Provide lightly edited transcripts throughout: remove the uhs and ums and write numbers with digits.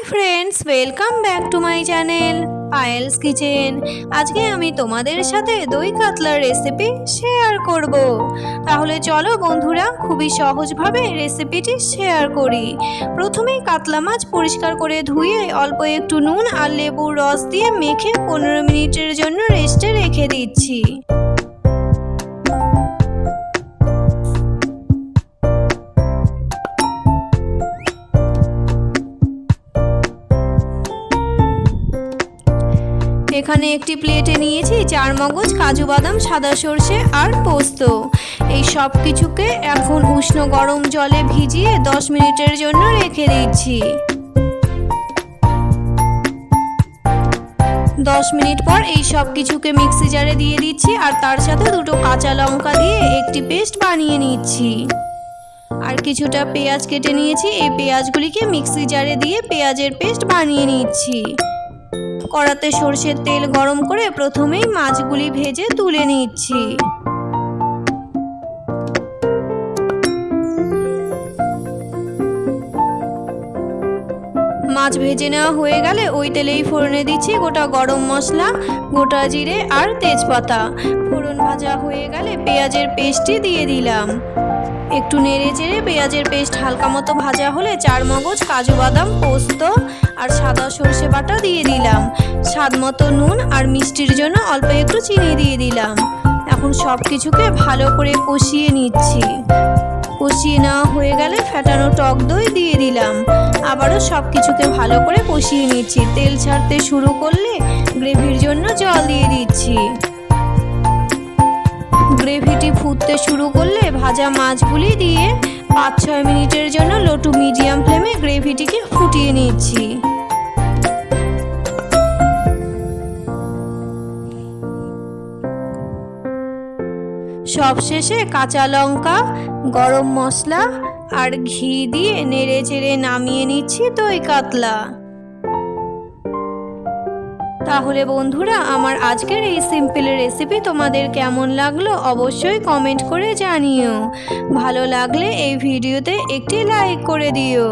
Friends, welcome back to my channel Payel's kitchen. আজকে আমি তোমাদের সাথে দই কাতলার রেসিপি শেয়ার করব। তাহলে চলো বন্ধুরা, খুবই সহজভাবে রেসিপিটি শেয়ার করি। প্রথমেই কাতলা মাছ পরিষ্কার করে ধুয়ে অল্প একটু নুন আর লেবুর রস দিয়ে মেখে 15 মিনিটের জন্য রেস্টে রেখে দিচ্ছি। এখানে একটি প্লেটে নিয়েছি চারমগজ, কাজু বাদাম, সাদা সর্ষে আর পোস্ত। এই সব কিছুকে এখন উষ্ণ গরম জলে ভিজিয়ে 10 মিনিটের জন্য রেখে দিচ্ছি। 10 মিনিট পর এই সব কিছুকে মিক্সি জারে দিয়ে দিচ্ছি আর তার সাথে দুটো কাঁচা লঙ্কা দিয়ে একটি পেস্ট বানিয়ে নিচ্ছি। আর কিছুটা পেঁয়াজ কেটে নিয়েছি, এই পেঁয়াজগুলিকে মিক্সি জারে দিয়ে পেঁয়াজের পেস্ট বানিয়ে নিচ্ছি। কড়াতে সরষের তেল গরম করে প্রথমেই মাছগুলি ভেজে তুলে নিচ্ছি। মাছ ভেজে নেওয়া হয়ে গেলে ওই তেলেই ফোড়নে দিচ্ছি গোটা গরম মশলা, গোটা জিরে আর তেজপাতা। ফোড়ন ভাজা হয়ে গেলে পেঁয়াজের পেস্টটি দিয়ে দিলাম। একটু নেড়ে চেড়ে পেঁয়াজের পেস্ট হালকা মতো ভাজা হলে চারমগজ, কাজু বাদাম, পোস্ত আর সাদা সর্ষে বাটা দিয়ে দিলাম। স্বাদ মতো নুন আর মিষ্টির জন্য অল্প একটু চিনি দিয়ে দিলাম। এখন সব কিছুকে ভালো করে কষিয়ে নিচ্ছি। কষিয়ে নেওয়া হয়ে গেলে ফেটানো টক দই দিয়ে দিলাম। আবারও সব কিছুকে ভালো করে কষিয়ে নিচ্ছি। তেল ছাড়তে শুরু করলে গ্রেভির জন্য জল দিয়ে দিচ্ছি। গ্রেভিটি ফুটতে শুরু করলে ভাজা মাছগুলি দিয়ে 5-6 মিনিটের জন্য লো টু মিডিয়াম ফ্লেমে গ্রেভিটিকে ফুটিয়ে নিচ্ছি। সবশেষে কাঁচা লঙ্কা, গরম মশলা আর ঘি দিয়ে নেড়ে চেড়ে নামিয়ে নিচ্ছি দই কাতলা। তাহলে বন্ধুরা, আমার আজকের এই সিম্পল রেসিপি তোমাদের কেমন লাগলো অবশ্যই কমেন্ট করে জানিও। ভালো লাগলে এই ভিডিওতে একটি লাইক করে দিও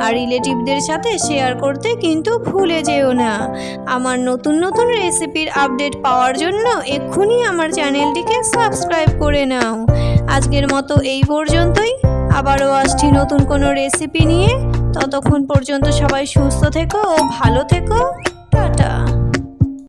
আর রিলেটিভদের সাথে শেয়ার করতে কিন্তু ভুলে যেও না। আমার নতুন নতুন রেসিপির আপডেট পাওয়ার জন্য এক্ষুনি আমার চ্যানেলটিকে সাবস্ক্রাইব করে নাও। আজকের মতো এই পর্যন্তই। আবারও আসছি নতুন কোনো রেসিপি নিয়ে। ততক্ষণ পর্যন্ত সবাই সুস্থ থেকো ও ভালো থেকো। টাটা।